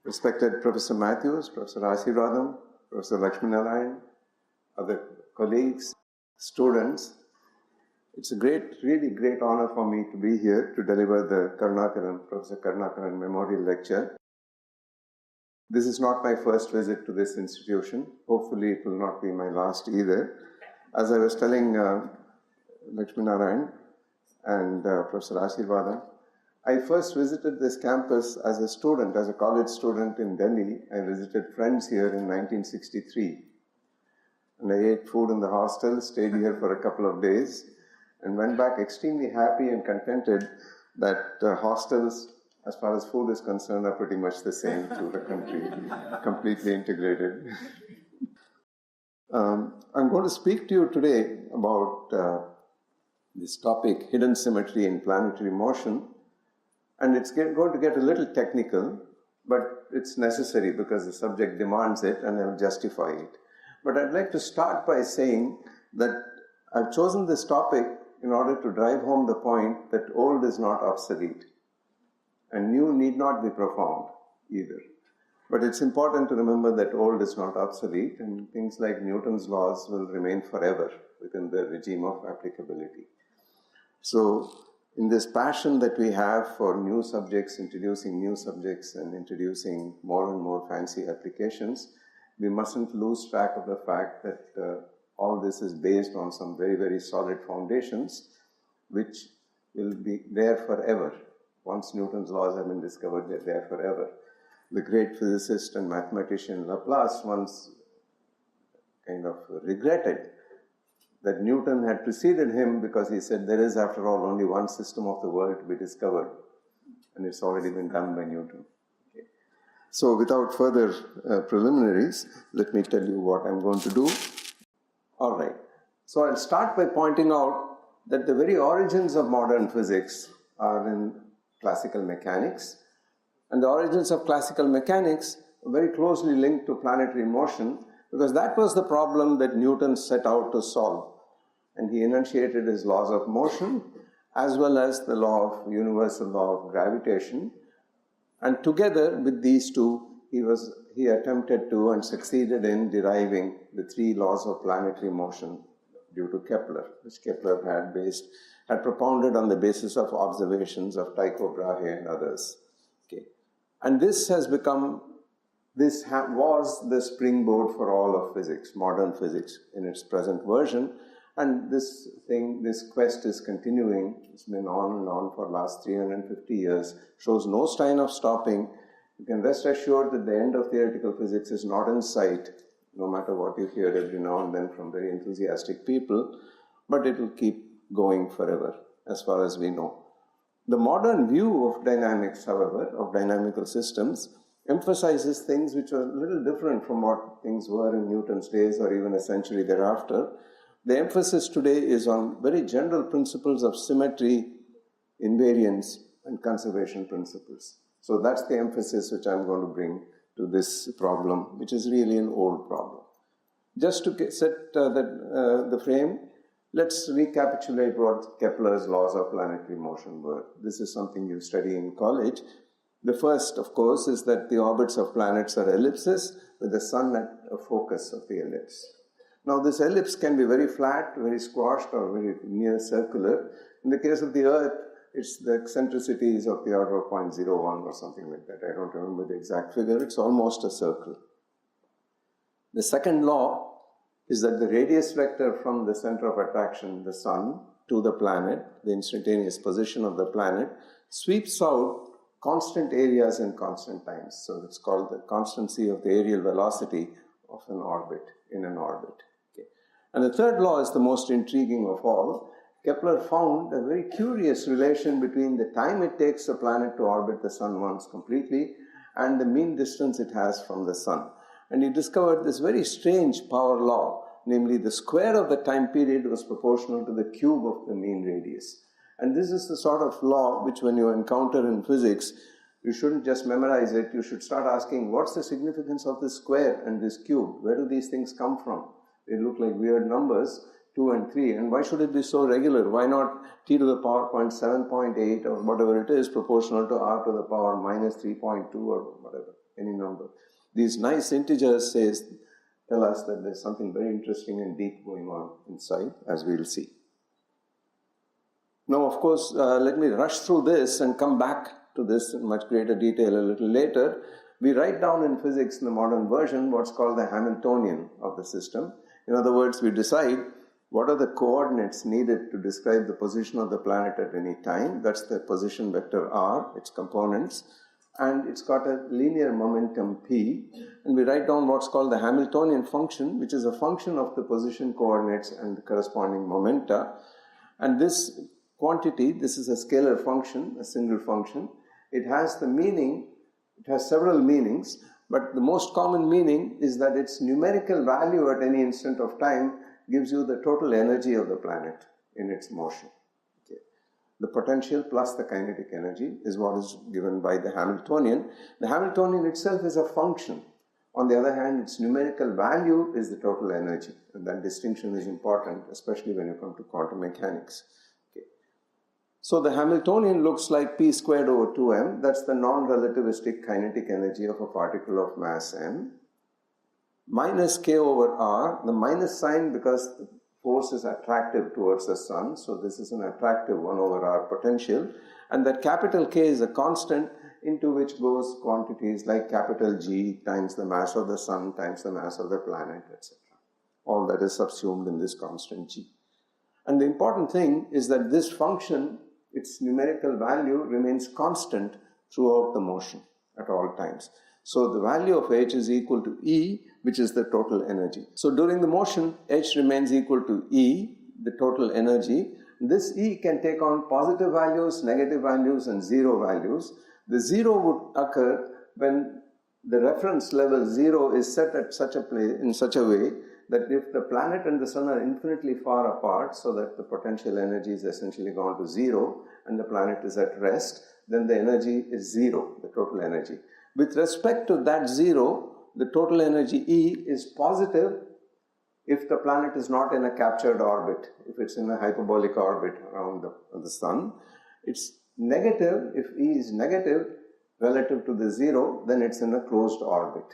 Respected Professor Matthews, Professor Asirvadam, Professor Lakshminarayan, other colleagues, students, it's a really great honor for me to be here to deliver the Professor Karunakaran Memorial Lecture. This is not my first visit to this institution. Hopefully it will not be my last either. As I was telling Lakshminarayan and Professor Asirvadam, I first visited this campus as a student, as a college student in Delhi. I visited friends here in 1963. And I ate food in the hostel, stayed here for a couple of days, and went back extremely happy and contented that hostels, as far as food is concerned, are pretty much the same through the country, completely integrated. I'm going to speak to you today about this topic, hidden symmetry in planetary motion. And it's going to get a little technical, but it's necessary because the subject demands it and I'll justify it. But I'd like to start by saying that I've chosen this topic in order to drive home the point that old is not obsolete and new need not be profound either. But it's important to remember that old is not obsolete and things like Newton's laws will remain forever within the regime of applicability. So, in this passion that we have for new subjects, introducing new subjects and introducing more and more fancy applications, we mustn't lose track of the fact that all this is based on some very, very solid foundations which will be there forever. Once Newton's laws have been discovered, they're there forever. The great physicist and mathematician Laplace once kind of regretted that Newton had preceded him because he said there is, after all, only one system of the world to be discovered, and it's already been done by Newton. Okay. So without further preliminaries, let me tell you what I'm going to do. All right. So I'll start by pointing out that the very origins of modern physics are in classical mechanics, and the origins of classical mechanics are very closely linked to planetary motion, because that was the problem that Newton set out to solve. And he enunciated his laws of motion as well as the universal law of gravitation. And together with these two, he attempted to and succeeded in deriving the three laws of planetary motion due to Kepler, which Kepler had propounded on the basis of observations of Tycho Brahe and others. Okay. And this has become was the springboard for all of physics, modern physics in its present version. And this quest is continuing. It's been on and on for the last 350 years, shows no sign of stopping. You can rest assured that the end of theoretical physics is not in sight, no matter what you hear every now and then from very enthusiastic people, but it will keep going forever, as far as we know. The modern view of dynamics, however, of dynamical systems, emphasizes things which are a little different from what things were in Newton's days or even a century thereafter. The emphasis today is on very general principles of symmetry, invariance, and conservation principles. So that's the emphasis which I'm going to bring to this problem, which is really an old problem. Just to set the frame, let's recapitulate what Kepler's laws of planetary motion were. This is something you study in college. The first, of course, is that the orbits of planets are ellipses with the sun at a focus of the ellipse. Now, this ellipse can be very flat, very squashed, or very near circular. In the case of the Earth, the eccentricity is of the order of 0.01 or something like that. I don't remember the exact figure. It's almost a circle. The second law is that the radius vector from the center of attraction, the sun, to the planet, the instantaneous position of the planet, sweeps out constant areas and constant times. So it's called the constancy of the areal velocity of an orbit, in an orbit. Okay. And the third law is the most intriguing of all. Kepler found a very curious relation between the time it takes a planet to orbit the sun once completely and the mean distance it has from the sun. And he discovered this very strange power law, namely the square of the time period was proportional to the cube of the mean radius. And this is the sort of law which, when you encounter in physics, you shouldn't just memorize it, you should start asking, what's the significance of this square and this cube? Where do these things come from? They look like weird numbers, 2 and 3, and why should it be so regular? Why not t to the power 7.8 or whatever it is, proportional to r to the power minus 3.2 or whatever? any number. These nice integers tell us that there's something very interesting and deep going on inside, as we'll see. Now, of course, let me rush through this and come back to this in much greater detail a little later. We write down in physics in the modern version what's called the Hamiltonian of the system. In other words, we decide what are the coordinates needed to describe the position of the planet at any time. That's the position vector r, its components, and it's got a linear momentum p, and we write down what's called the Hamiltonian function, which is a function of the position coordinates and the corresponding momenta. And this quantity, this is a scalar function, a single function. It has the meaning, it has several meanings, but the most common meaning is that its numerical value at any instant of time gives you the total energy of the planet in its motion. Okay. The potential plus the kinetic energy is what is given by the Hamiltonian. The Hamiltonian itself is a function. On the other hand, its numerical value is the total energy. And that distinction is important, especially when you come to quantum mechanics. Okay. So the Hamiltonian looks like p squared over 2m. That's the non-relativistic kinetic energy of a particle of mass m. Minus k over r, the minus sign because the force is attractive towards the sun, so this is an attractive 1 over r potential, and that capital K is a constant into which goes quantities like capital G times the mass of the sun times the mass of the planet, etc. All that is subsumed in this constant G. And the important thing is that this function, its numerical value remains constant throughout the motion at all times. So the value of H is equal to E, which is the total energy. So during the motion, H remains equal to E, the total energy. This E can take on positive values, negative values, and zero values. The zero would occur when the reference level 0 is set at in such a way that if the planet and the sun are infinitely far apart, so that the potential energy is essentially gone to 0 and the planet is at rest, then the energy is 0, the total energy. With respect to that 0, the total energy E is positive if the planet is not in a captured orbit, if it's in a hyperbolic orbit around the sun. It's negative if E is negative relative to the 0, then it's in a closed orbit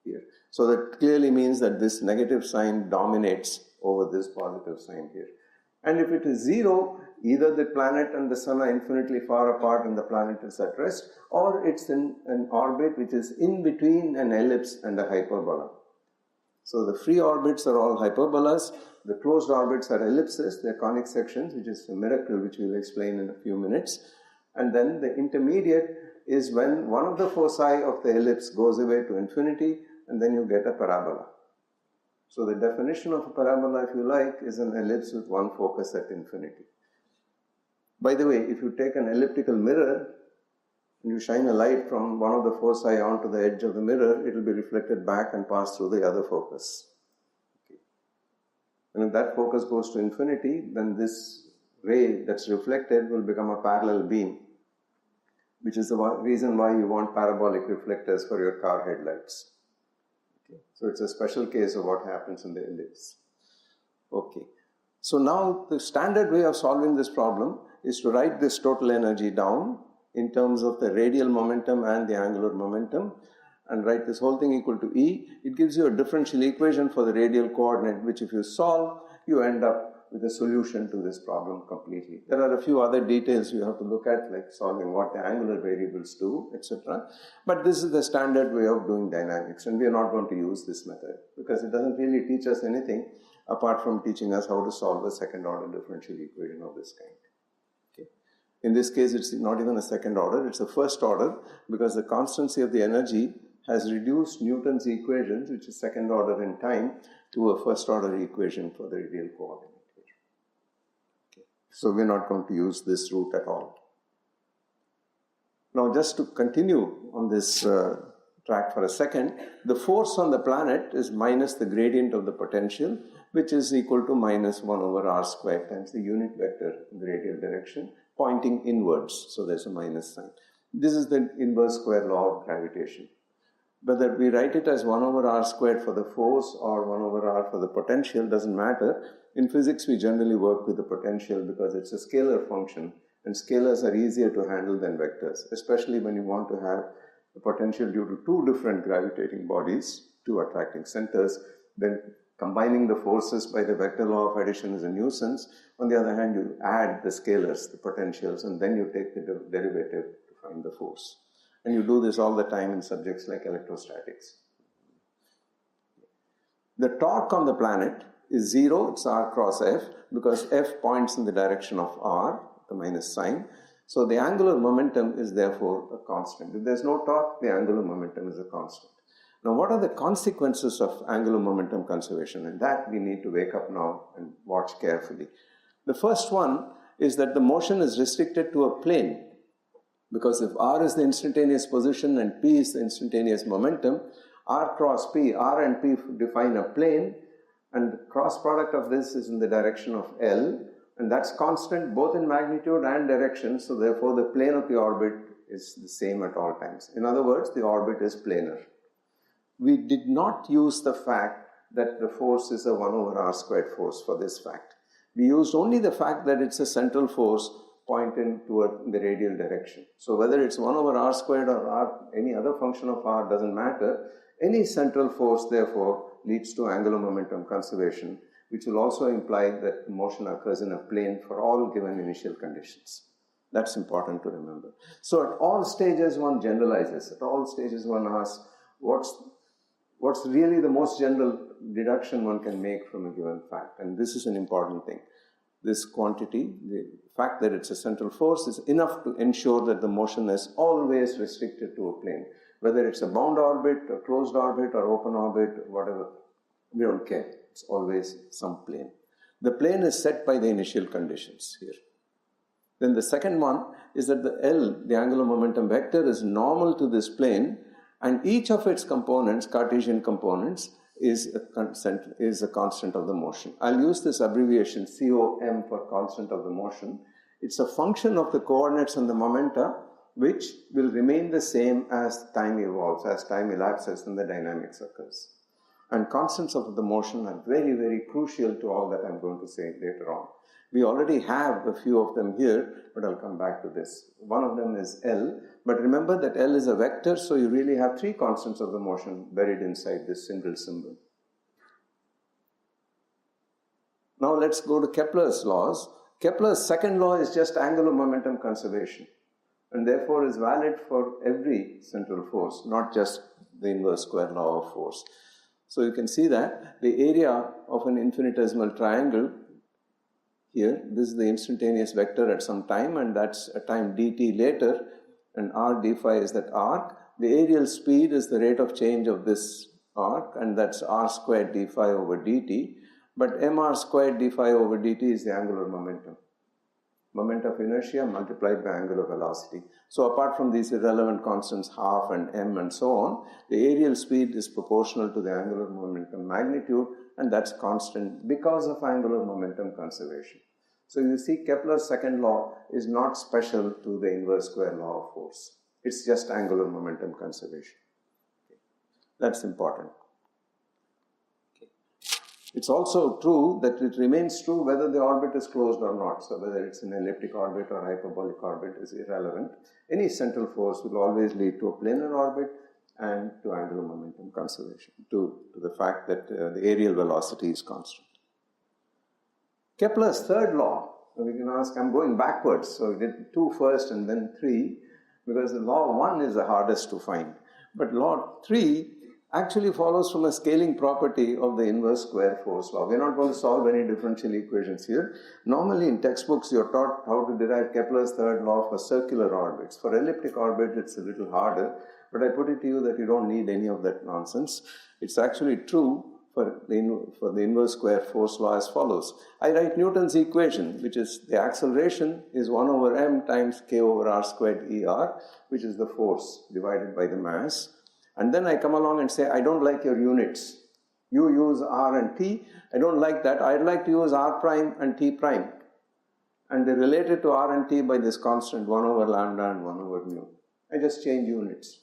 here. So that clearly means that this negative sign dominates over this positive sign here. And if it is 0, either the planet and the sun are infinitely far apart and the planet is at rest, or it's in an orbit which is in between an ellipse and a hyperbola. So the free orbits are all hyperbolas, the closed orbits are ellipses, they're conic sections, which is a miracle which we'll explain in a few minutes. And then the intermediate is when one of the foci of the ellipse goes away to infinity, and then you get a parabola. So the definition of a parabola, if you like, is an ellipse with one focus at infinity. By the way, if you take an elliptical mirror and you shine a light from one of the foci onto the edge of the mirror, it will be reflected back and pass through the other focus. Okay. And if that focus goes to infinity, then this ray that's reflected will become a parallel beam, which is the reason why you want parabolic reflectors for your car headlights. Okay. So it's a special case of what happens in the ellipse. Okay. So now the standard way of solving this problem is to write this total energy down in terms of the radial momentum and the angular momentum, and write this whole thing equal to E. It gives you a differential equation for the radial coordinate, which if you solve, you end up with a solution to this problem completely. There are a few other details you have to look at, like solving what the angular variables do, etc. But this is the standard way of doing dynamics, and we are not going to use this method because it doesn't really teach us anything apart from teaching us how to solve a second order differential equation of this kind. Okay. In this case, it's not even a second order, it's a first order, because the constancy of the energy has reduced Newton's equations, which is second order in time, to a first order equation for the radial coordinate. Okay. So we're not going to use this route at all. Now, just to continue on this track for a second, the force on the planet is minus the gradient of the potential, which is equal to minus 1 over r squared times the unit vector in the radial direction, pointing inwards. So there's a minus sign. This is the inverse square law of gravitation. Whether we write it as 1 over r squared for the force or 1 over r for the potential doesn't matter. In physics, we generally work with the potential because it's a scalar function, and scalars are easier to handle than vectors, especially when you want to have the potential due to two different gravitating bodies, two attracting centers, then combining the forces by the vector law of addition is a nuisance. On the other hand, you add the scalars, the potentials, and then you take the derivative to find the force. And you do this all the time in subjects like electrostatics. The torque on the planet is 0, it's r cross f, because f points in the direction of r, the minus sign. So the angular momentum is therefore a constant. If there's no torque, the angular momentum is a constant. Now, what are the consequences of angular momentum conservation? And that we need to wake up now and watch carefully. The first one is that the motion is restricted to a plane, because if r is the instantaneous position and p is the instantaneous momentum, r cross p, r and p define a plane, and the cross product of this is in the direction of L, and that's constant both in magnitude and direction, so therefore the plane of the orbit is the same at all times. In other words, the orbit is planar. We did not use the fact that the force is a 1 over r squared force for this fact. We used only the fact that it's a central force pointing toward the radial direction. So whether it's 1 over r squared or r, any other function of r doesn't matter. Any central force, therefore, leads to angular momentum conservation, which will also imply that motion occurs in a plane for all given initial conditions. That's important to remember. So at all stages one generalizes. At all stages one asks, what's really the most general deduction one can make from a given fact? And this is an important thing. This quantity, the fact that it's a central force, is enough to ensure that the motion is always restricted to a plane. Whether it's a bound orbit, a closed orbit, or open orbit, whatever, we don't care. It's always some plane. The plane is set by the initial conditions here. Then the second one is that the L, the angular momentum vector, is normal to this plane, and each of its components, Cartesian components, is a constant of the motion. I'll use this abbreviation COM for constant of the motion. It's a function of the coordinates and the momenta, which will remain the same as time evolves, as time elapses and the dynamics occurs. And constants of the motion are very, very crucial to all that I'm going to say later on. We already have a few of them here, but I'll come back to this. One of them is L, but remember that L is a vector, so you really have three constants of the motion buried inside this single symbol. Now let's go to Kepler's laws. Kepler's second law is just angular momentum conservation, and therefore is valid for every central force, not just the inverse square law of force. So you can see that the area of an infinitesimal triangle here, this is the instantaneous vector at some time, and that's a time dt later, and r d phi is that arc. The areal speed is the rate of change of this arc, and that's r squared d phi over dt. But mr squared d phi over dt is the angular momentum. Moment of inertia multiplied by angular velocity. So apart from these irrelevant constants half and m and so on, the areal speed is proportional to the angular momentum magnitude, and that's constant because of angular momentum conservation. So you see, Kepler's second law is not special to the inverse square law of force. It's just angular momentum conservation. Okay. That's important. Okay. It's also true that it remains true whether the orbit is closed or not. So whether it's an elliptic orbit or hyperbolic orbit is irrelevant. Any central force will always lead to a planar orbit and to angular momentum conservation, to the fact that the areal velocity is constant. Kepler's third law, we can ask, I'm going backwards, so we did 2 first and then 3, because the law 1 is the hardest to find. But law 3 actually follows from a scaling property of the inverse square force law. We're not going to solve any differential equations here. Normally in textbooks you're taught how to derive Kepler's third law for circular orbits. For elliptic orbit it's a little harder, but I put it to you that you don't need any of that nonsense. It's actually true for the inverse square force law as follows. I write Newton's equation, which is the acceleration is 1 over m times k over r squared er, which is the force divided by the mass. And then I come along and say, I don't like your units. You use r and t. I don't like that. I'd like to use r prime and t prime. And they're related to r and t by this constant 1 over lambda and 1 over mu. I just change units.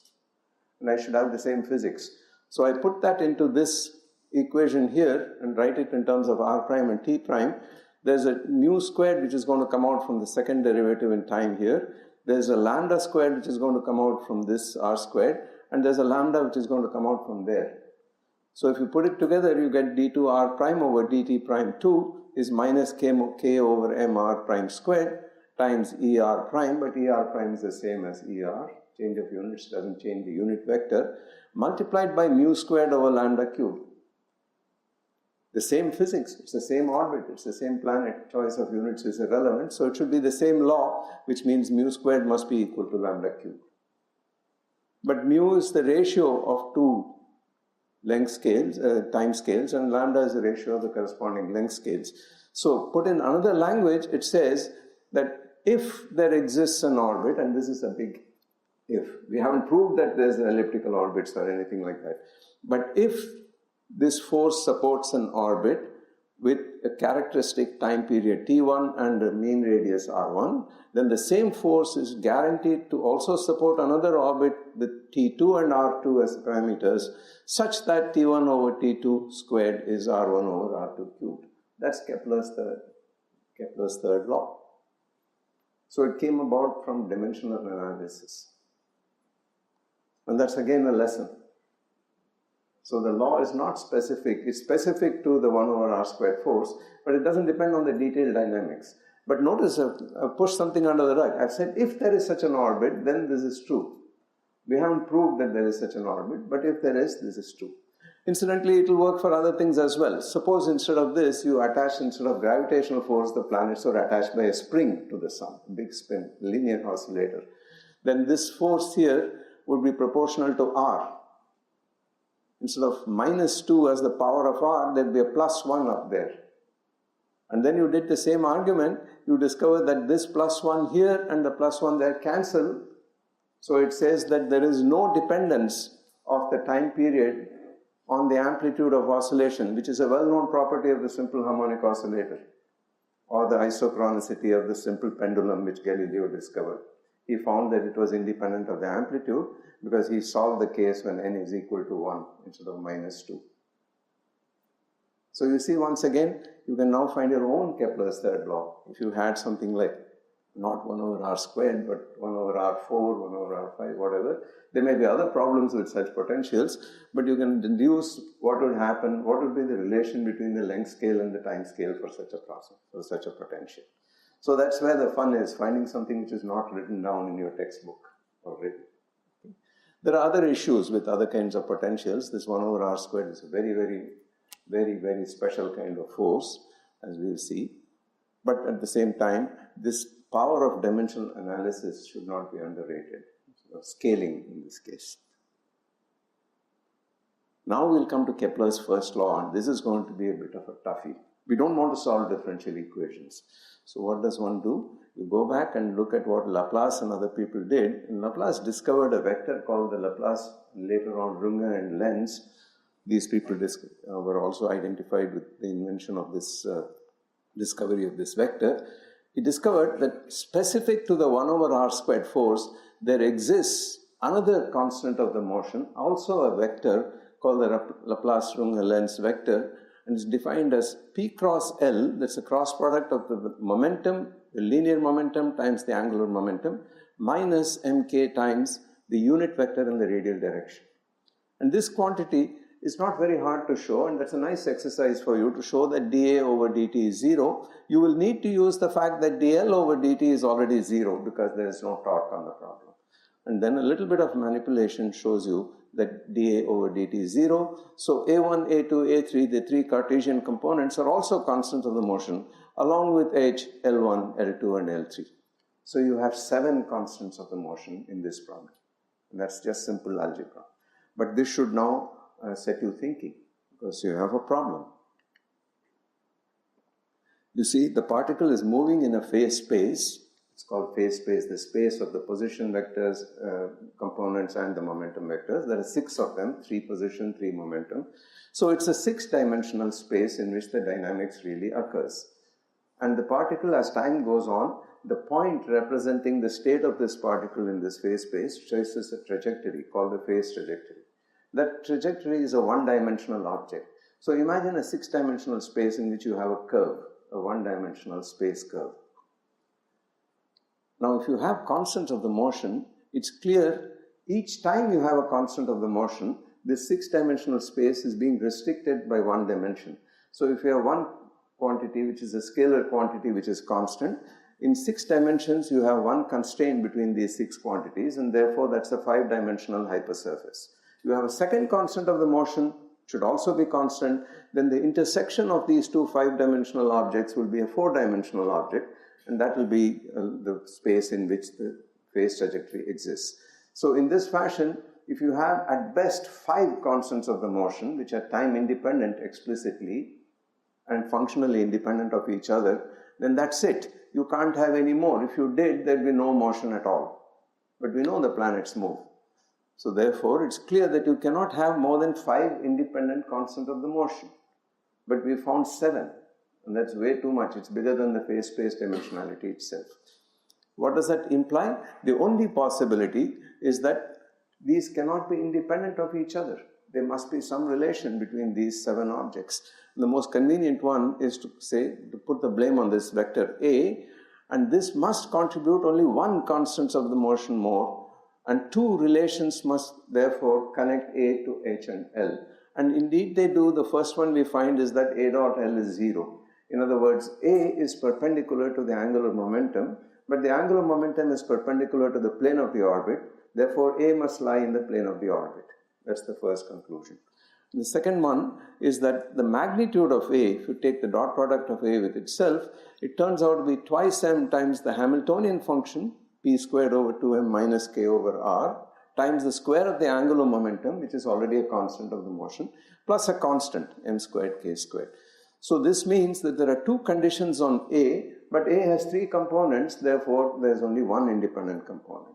And I should have the same physics. So I put that into this equation here and write it in terms of r prime and t prime. There's a mu squared which is going to come out from the second derivative in time here. there's a lambda squared which is going to come out from this r squared, and there's a lambda which is going to come out from there. So if you put it together, you get d2r prime over dt prime 2 is minus k over mr prime squared times er prime, but er prime is the same as er. Change of units doesn't change the unit vector, multiplied by mu squared over lambda cubed. The same physics, it's the same orbit, it's the same planet, choice of units is irrelevant, so it should be the same law, which means mu squared must be equal to lambda cubed. But mu is the ratio of two length scales, time scales, and lambda is the ratio of the corresponding length scales. So put in another language, it says that if there exists an orbit, and this is a big if, we haven't proved that there's elliptical orbits or anything like that, but if this force supports an orbit with a characteristic time period t1 and a mean radius r1, then the same force is guaranteed to also support another orbit with t2 and r2 as parameters, such that t1 over t2 squared is r1 over r2 cubed. That's Keplers third law. So it came about from dimensional analysis. And that's again a lesson. So the law is not specific, it's specific to the 1 over r squared force, but it doesn't depend on the detailed dynamics. But notice I've pushed something under the rug. I've said if there is such an orbit, then this is true. We haven't proved that there is such an orbit, but if there is, this is true. Incidentally, it will work for other things as well. Suppose instead of this, you attach, instead of gravitational force, the planets are attached by a spring to the sun, a big spin, linear oscillator. Then this force here would be proportional to r. Instead of minus 2 as the power of r, there would be a plus 1 up there. And then you did the same argument, you discover that this plus 1 here and the plus 1 there cancel. So it says that there is no dependence of the time period on the amplitude of oscillation, which is a well-known property of the simple harmonic oscillator, or the isochronicity of the simple pendulum which Galileo discovered. He found that it was independent of the amplitude because he solved the case when n is equal to 1 instead of minus 2. So you see, once again, you can now find your own Kepler's third law. If you had something like not 1 over r squared, but 1 over r4, 1 over r5, whatever, there may be other problems with such potentials, but you can deduce what would happen, what would be the relation between the length scale and the time scale for such a process, for such a potential. So that's where the fun is, finding something which is not written down in your textbook or written. There are other issues with other kinds of potentials. This 1 over r squared is a very special kind of force, as we'll see. But at the same time, this power of dimensional analysis should not be underrated. So scaling in this case. Now we'll come to Kepler's first law, and this is going to be a bit of a toughie. We don't want to solve differential equations. So what does one do? You go back and look at what Laplace and other people did. And Laplace discovered a vector called the Laplace, later on Wigner and Lenz. These people were also identified with the invention of this discovery of this vector. He discovered that specific to the 1 over r squared force, there exists another constant of the motion, also a vector called the Laplace-Wigner-Lenz vector, and it's defined as P cross L, that's a cross product of the momentum, the linear momentum times the angular momentum, minus mk times the unit vector in the radial direction. And this quantity is not very hard to show, and that's a nice exercise for you to show that dA over dt is 0. You will need to use the fact that dl over dt is already 0 because there is no torque on the problem. And then a little bit of manipulation shows you that dA over dt is 0. So A1, A2, A3, the three Cartesian components are also constants of the motion, along with H, L1, L2, and L3. So you have 7 constants of the motion in this problem. And that's just simple algebra. But this should now set you thinking, because you have a problem. You see, the particle is moving in a phase space. It's called phase space, the space of the position vectors, components, and the momentum vectors. There are 6 of them, 3 position, 3 momentum. So it's a 6-dimensional space in which the dynamics really occurs. And the particle, as time goes on, the point representing the state of this particle in this phase space traces a trajectory called the phase trajectory. That trajectory is a 1-dimensional object. So imagine a 6-dimensional space in which you have a curve, a 1-dimensional space curve. Now, if you have constants of the motion, it's clear each time you have a constant of the motion, this six-dimensional space is being restricted by one dimension. So if you have one quantity which is a scalar quantity which is constant, in 6 dimensions you have one constraint between these 6 quantities, and therefore that's a 5-dimensional hypersurface. You have a second constant of the motion, should also be constant, then the intersection of these two 5-dimensional objects will be a 4-dimensional object, and that will be the space in which the phase trajectory exists. So in this fashion, if you have at best 5 constants of the motion which are time independent explicitly and functionally independent of each other, then that's it. You can't have any more. If you did, there'd be no motion at all. But we know the planets move. So therefore, it's clear that you cannot have more than 5 independent constants of the motion. But we found 7, and that's way too much. It's bigger than the phase space dimensionality itself. What does that imply? The only possibility is that these cannot be independent of each other. There must be some relation between these 7 objects. The most convenient one is to say, to put the blame on this vector A, and this must contribute only 1 constant of the motion more, and 2 relations must therefore connect A to H and L. And indeed they do. The first one we find is that A dot L is 0. In other words, A is perpendicular to the angular momentum, but the angular momentum is perpendicular to the plane of the orbit. Therefore, A must lie in the plane of the orbit. That's the first conclusion. And the second one is that the magnitude of A, if you take the dot product of A with itself, it turns out to be twice m times the Hamiltonian function, p squared over 2m minus k over r, times the square of the angular momentum, which is already a constant of the motion, plus a constant, m squared k squared. So this means that there are 2 conditions on A, but A has 3 components, therefore there's only 1 independent component.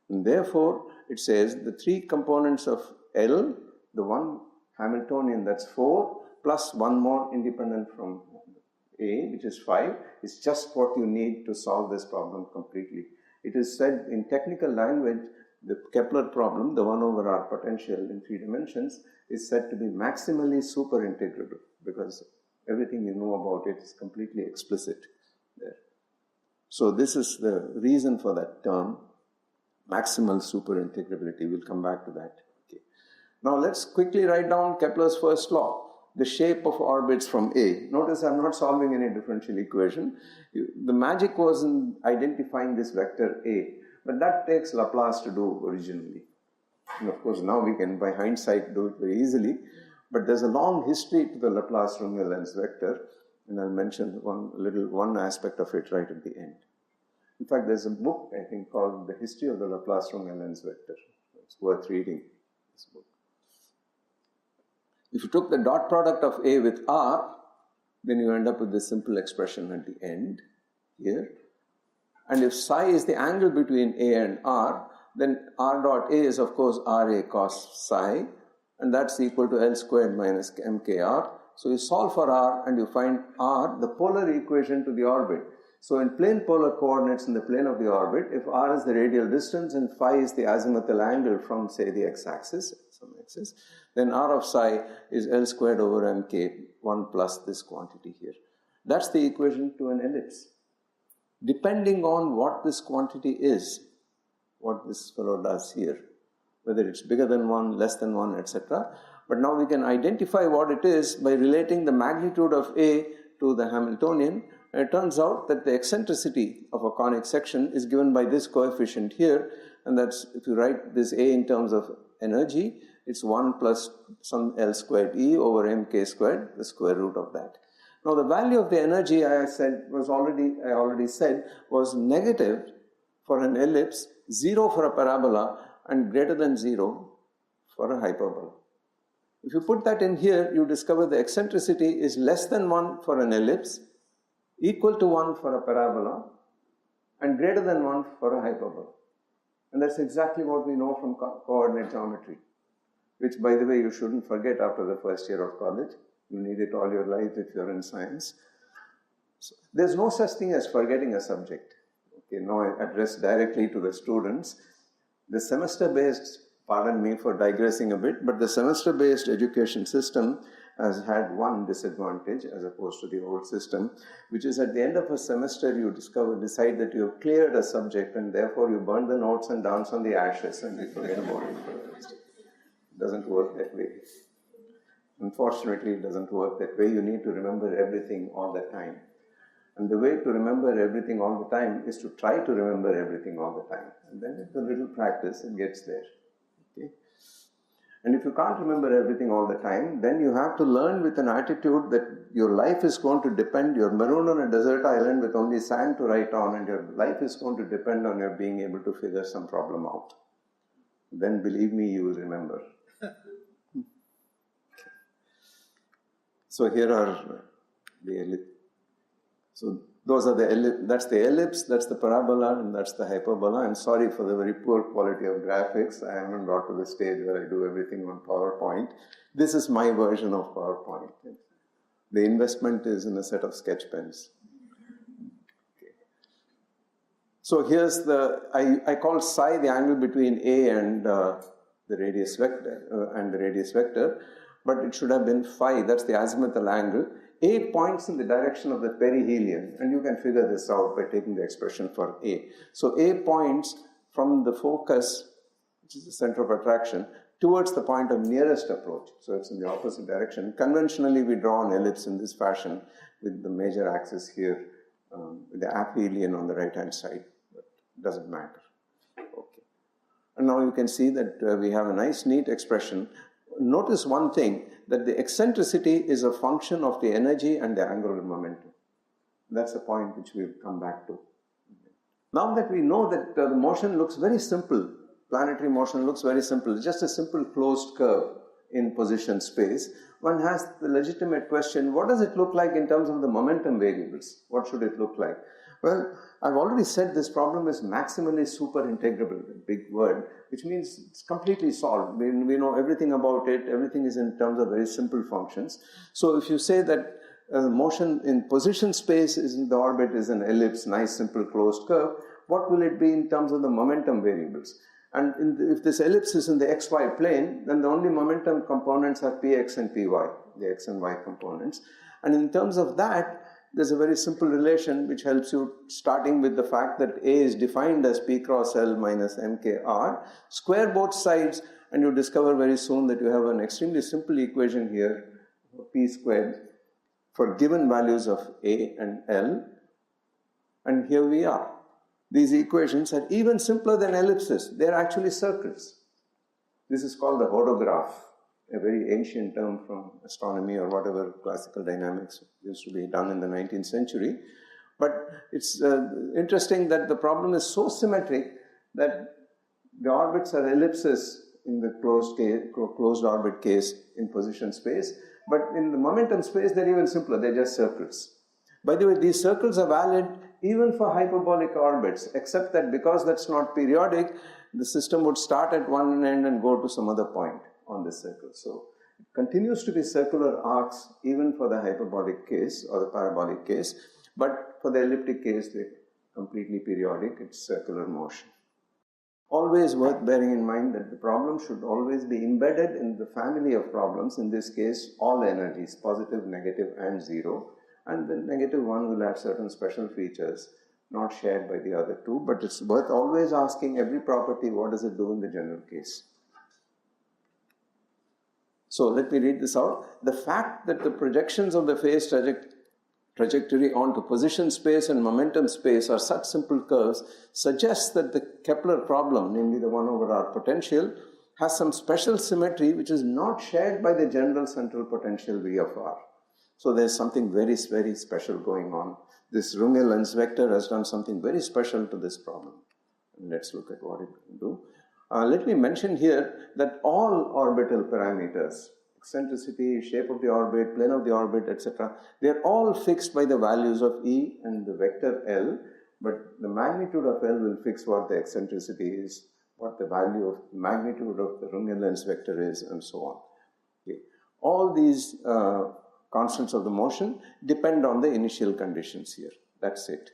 And therefore, it says the 3 components of L, the one Hamiltonian, that's 4, plus 1 more independent from A, which is 5, is just what you need to solve this problem completely. It is said in technical language, the Kepler problem, the 1 over r potential in 3 dimensions, is said to be maximally superintegrable, because everything you know about it is completely explicit there. So this is the reason for that term, maximal superintegrability. We'll come back to that. Okay. Now let's quickly write down Kepler's first law, the shape of orbits from A. Notice I'm not solving any differential equation. The magic was in identifying this vector A, but that takes Laplace to do originally. And of course now we can, by hindsight, do it very easily, but there's a long history to the Laplace-Runge lens vector, and I'll mention one aspect of it right at the end. In fact, there's a book, I think, called The History of the Laplace-Runge Lens Vector. It's worth reading, this book. If you took the dot product of A with R, then you end up with this simple expression at the end here. And if psi is the angle between A and R, then R dot A is, of course, RA cos psi, and that's equal to L squared minus MKR. So you solve for R and you find R, the polar equation to the orbit. So in plane polar coordinates in the plane of the orbit, if r is the radial distance and phi is the azimuthal angle from, say, the x-axis, some axis, then r of psi is L squared over mk, 1 plus this quantity here. That's the equation to an ellipse. Depending on what this quantity is, what this fellow does here, whether it's bigger than 1, less than 1, etc. But now we can identify what it is by relating the magnitude of A to the Hamiltonian. And it turns out that the eccentricity of a conic section is given by this coefficient here, and that's, if you write this A in terms of energy, it's 1 plus some L squared E over mk squared, the square root of that. Now the value of the energy, I already said, was negative for an ellipse, 0 for a parabola, and greater than 0 for a hyperbola. If you put that in here, you discover the eccentricity is less than 1 for an ellipse, equal to 1 for a parabola, and greater than 1 for a hyperbola. And that's exactly what we know from coordinate geometry, which, by the way, you shouldn't forget after the first year of college. You need it all your life if you're in science. So there's no such thing as forgetting a subject. Okay, now I address directly to the students. The semester-based, pardon me for digressing a bit, but the semester-based education system has had one disadvantage as opposed to the old system, which is at the end of a semester you decide that you have cleared a subject and therefore you burn the notes and dance on the ashes and you forget about it for the rest. It doesn't work that way. Unfortunately, it doesn't work that way. You need to remember everything all the time. And the way to remember everything all the time is to try to remember everything all the time. And then with a little practice, it gets there. Okay? And if you can't remember everything all the time, then you have to learn with an attitude that your life is going to depend, you're marooned on a desert island with only sand to write on, and your life is going to depend on your being able to figure some problem out. Then believe me, you will remember. So here are the ellipse. So those are the ellipse, that's the ellipse, that's the parabola, and that's the hyperbola. I'm sorry for the very poor quality of graphics. I haven't got to the stage where I do everything on PowerPoint. This is my version of PowerPoint. The investment is in a set of sketch pens. Okay. So here's the, I call psi the angle between A and the radius vector, but it should have been phi, that's the azimuthal angle. A points in the direction of the perihelion, and you can figure this out by taking the expression for A. So A points from the focus, which is the center of attraction, towards the point of nearest approach. So it's in the opposite direction. Conventionally, we draw an ellipse in this fashion with the major axis here, with the aphelion on the right-hand side, but it doesn't matter. Okay. And now you can see that we have a nice, neat expression. Notice one thing, that the eccentricity is a function of the energy and the angular momentum. That's a point which we'll come back to. Now that we know that the motion looks very simple, planetary motion looks very simple, it's just a simple closed curve in position space, one has the legitimate question, what does it look like in terms of the momentum variables? What should it look like? Well, I've already said this problem is maximally super integrable, a big word, which means it's completely solved. We know everything about it, everything is in terms of very simple functions. So if you say that motion in position space the orbit is an ellipse, nice simple closed curve, what will it be in terms of the momentum variables? And if this ellipse is in the xy plane, then the only momentum components are px and py, the x and y components. And in terms of that, there's a very simple relation which helps you, starting with the fact that A is defined as P cross L minus MKR. Square both sides and you discover very soon that you have an extremely simple equation here, P squared, for given values of A and L. And here we are. These equations are even simpler than ellipses. They're actually circles. This is called the hodograph, a very ancient term from astronomy or whatever classical dynamics used to be done in the 19th century. But it's interesting that the problem is so symmetric that the orbits are ellipses in the closed orbit case in position space, but in the momentum space they're even simpler, they're just circles. By the way, these circles are valid even for hyperbolic orbits, except that because that's not periodic, the system would start at one end and go to some other point on this circle. So it continues to be circular arcs even for the hyperbolic case or the parabolic case, but for the elliptic case, they're completely periodic, it's circular motion. Always worth bearing in mind that the problem should always be embedded in the family of problems, in this case, all energies, positive, negative, and zero. And the negative one will have certain special features not shared by the other two, but it's worth always asking every property, what does it do in the general case? So let me read this out. The fact that the projections of the phase trajectory onto position space and momentum space are such simple curves suggests that the Kepler problem, namely the 1 over r potential, has some special symmetry which is not shared by the general central potential V of r. So there's something very, very special going on. This Runge-Lenz vector has done something very special to this problem. And let's look at what it can do. Let me mention here that all orbital parameters, eccentricity, shape of the orbit, plane of the orbit, etc., they are all fixed by the values of E and the vector L, but the magnitude of L will fix what the eccentricity is, what the value of magnitude of the Runge-Lenz vector is, and so on. Okay. All these constants of the motion depend on the initial conditions here. That's it.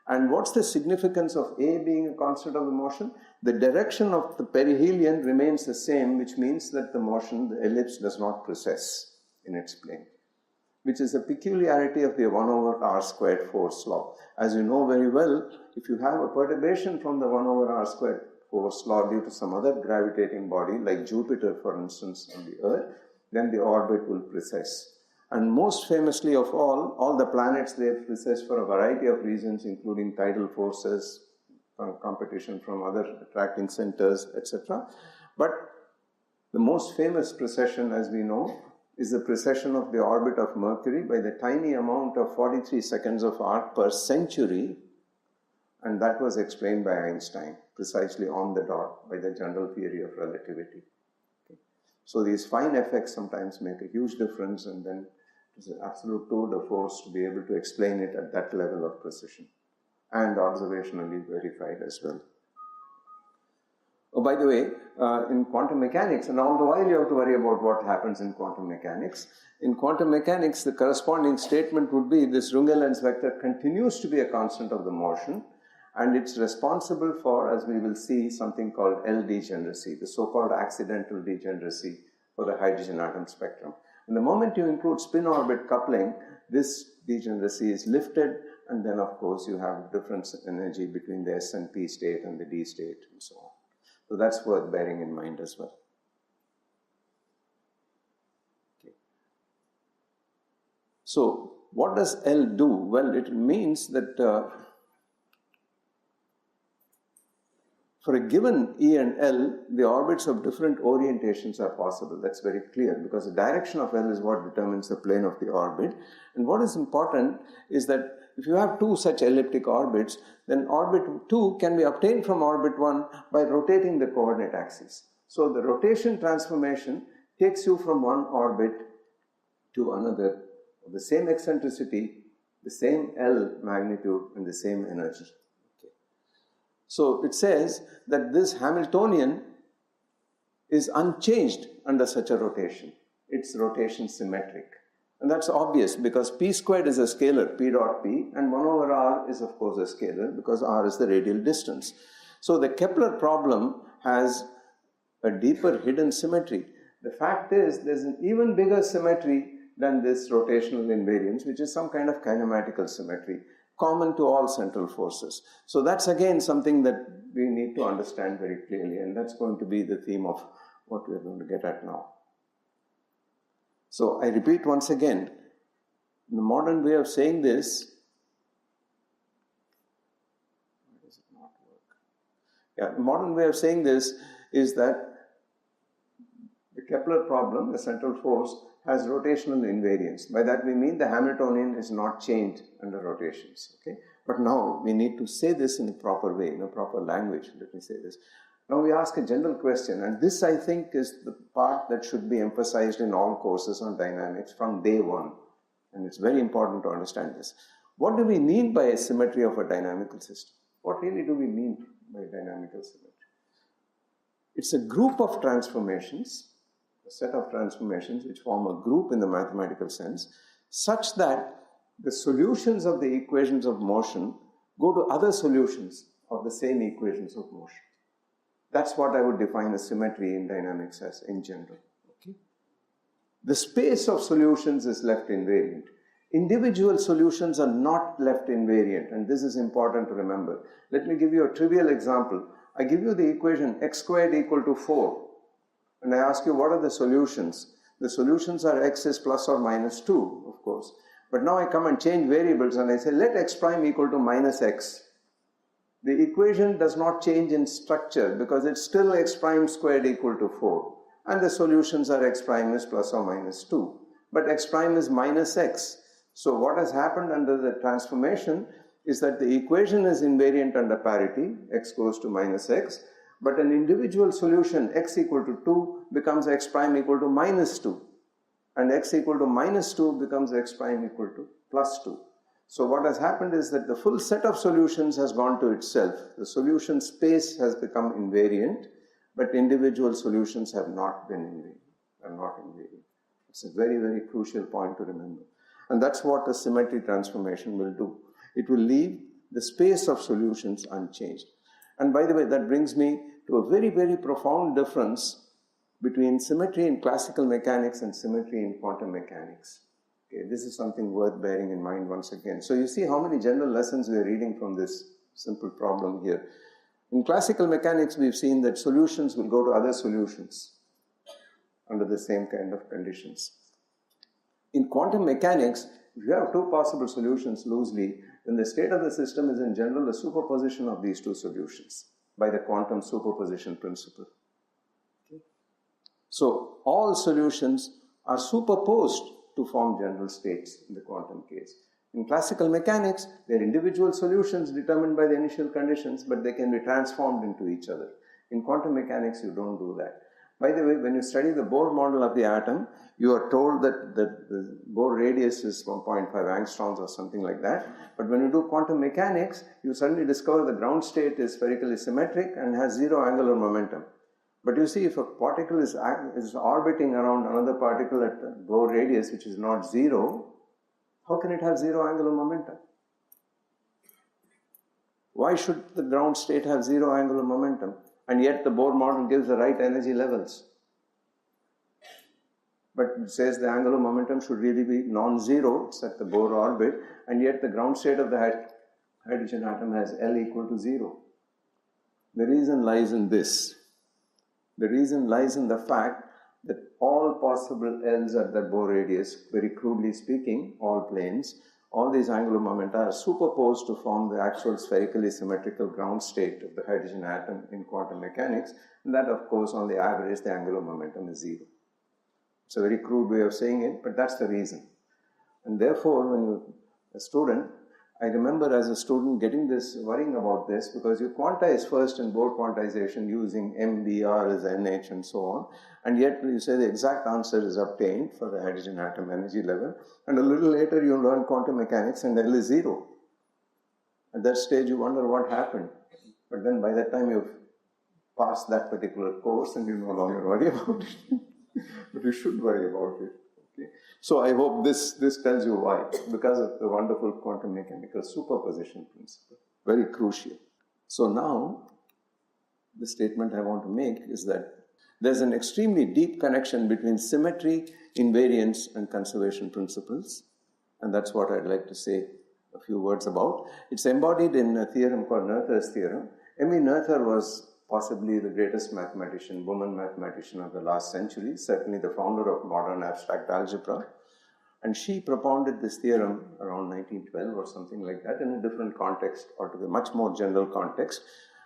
And what's the significance of A being a constant of the motion? The direction of the perihelion remains the same, which means that the motion, the ellipse, does not precess. in its plane, which is a peculiarity of the 1 over r squared force law. As you know very well, if you have a perturbation from the 1 over r squared force law due to some other gravitating body, like Jupiter, for instance, on the Earth, then the orbit will precess. And most famously of all the planets, they precess for a variety of reasons, including tidal forces, competition from other attracting centers, etc. But the most famous precession, as we know, is the precession of the orbit of Mercury by the tiny amount of 43 seconds of arc per century, and that was explained by Einstein, precisely on the dot, by the general theory of relativity. Okay. So these fine effects sometimes make a huge difference, and then it's an absolute tour de force to be able to explain it at that level of precision, and observationally verified as well. Oh, by the way, in quantum mechanics, and all the while you have to worry about what happens in quantum mechanics. In quantum mechanics, the corresponding statement would be this Runge-Lenz vector continues to be a constant of the motion, and it's responsible for, as we will see, something called L degeneracy, the so-called accidental degeneracy for the hydrogen atom spectrum. And the moment you include spin-orbit coupling, this degeneracy is lifted, and then of course you have difference in energy between the S and P state and the D state and so on. So that's worth bearing in mind as well. Okay. So what does L do? Well, it means that for a given E and L, the orbits of different orientations are possible. That's very clear, because the direction of L is what determines the plane of the orbit. And what is important is that if you have two such elliptic orbits, then orbit 2 can be obtained from orbit 1 by rotating the coordinate axis. So the rotation transformation takes you from one orbit to another of the same eccentricity, the same L magnitude, and the same energy. Okay. So it says that this Hamiltonian is unchanged under such a rotation. It's rotation symmetric. And that's obvious, because p squared is a scalar, p dot p, and 1 over r is of course a scalar, because r is the radial distance. So the Kepler problem has a deeper hidden symmetry. The fact is, there's an even bigger symmetry than this rotational invariance, which is some kind of kinematical symmetry, common to all central forces. So that's again something that we need to understand very clearly, and that's going to be the theme of what we're going to get at now. So I repeat once again, the modern way of saying this, why does it not work? Yeah, the modern way of saying this is that the Kepler problem, the central force, has rotational invariance. By that we mean the Hamiltonian is not changed under rotations. Okay? But now we need to say this in a proper way, in a proper language. Let me say this. Now we ask a general question, and this I think is the part that should be emphasized in all courses on dynamics from day one. And it's very important to understand this. What do we mean by a symmetry of a dynamical system? What really do we mean by dynamical symmetry? It's a group of transformations, a set of transformations which form a group in the mathematical sense, such that the solutions of the equations of motion go to other solutions of the same equations of motion. That's what I would define as symmetry in dynamics as in general. Okay? The space of solutions is left invariant. Individual solutions are not left invariant, and this is important to remember. Let me give you a trivial example. I give you the equation x squared equal to 4, and I ask you what are the solutions. The solutions are x is plus or minus 2, of course. But now I come and change variables and I say let x prime equal to minus x. The equation does not change in structure because it's still x prime squared equal to 4. And the solutions are x prime is plus or minus 2. But x prime is minus x. So what has happened under the transformation is that the equation is invariant under parity, x goes to minus x, but an individual solution x equal to 2 becomes x prime equal to minus 2. And x equal to minus 2 becomes x prime equal to plus 2. So what has happened is that the full set of solutions has gone to itself. The solution space has become invariant, but individual solutions have not been invariant, are not invariant. It's a very, very crucial point to remember. And that's what a symmetry transformation will do. It will leave the space of solutions unchanged. And by the way, that brings me to a very, very profound difference between symmetry in classical mechanics and symmetry in quantum mechanics. Okay, this is something worth bearing in mind once again. So you see how many general lessons we are reading from this simple problem here. In classical mechanics, we've seen that solutions will go to other solutions under the same kind of conditions. In quantum mechanics, if you have two possible solutions loosely, then the state of the system is in general a superposition of these two solutions by the quantum superposition principle. Okay. So all solutions are superposed to form general states in the quantum case. In classical mechanics, they are individual solutions determined by the initial conditions, but they can be transformed into each other. In quantum mechanics, you don't do that. By the way, when you study the Bohr model of the atom, you are told that the Bohr radius is 1.5 angstroms or something like that. But when you do quantum mechanics, you suddenly discover the ground state is spherically symmetric and has zero angular momentum. But you see, if a particle is orbiting around another particle at the Bohr radius, which is not zero, how can it have zero angular momentum? Why should the ground state have zero angular momentum? And yet the Bohr model gives the right energy levels. But it says the angular momentum should really be non-zero, it's at the Bohr orbit, and yet the ground state of the hydrogen atom has L equal to 0. The reason lies in this. The reason lies in the fact that all possible L's at the Bohr radius, very crudely speaking, all planes, all these angular momenta are superposed to form the actual spherically symmetrical ground state of the hydrogen atom in quantum mechanics, and that of course on the average the angular momentum is 0. It's a very crude way of saying it, but that's the reason. And therefore, when you're a student, I remember as a student worrying about this, because you quantize first in Bohr quantization using M, B, R as NH and so on, and yet you say the exact answer is obtained for the hydrogen atom energy level, and a little later you learn quantum mechanics and L is 0. At that stage you wonder what happened, but then by that time you've passed that particular course and you no longer worry about it, but you should worry about it. Okay. So I hope this tells you why, because of the wonderful quantum mechanical superposition principle, very crucial. So now, the statement I want to make is that there's an extremely deep connection between symmetry, invariance, and conservation principles, and that's what I'd like to say a few words about. It's embodied in a theorem called Noether's theorem. Emmy Noether was possibly the greatest woman mathematician of the last century, certainly the founder of modern abstract algebra. And she propounded this theorem around 1912 or something like that in a different context, altogether much more general context.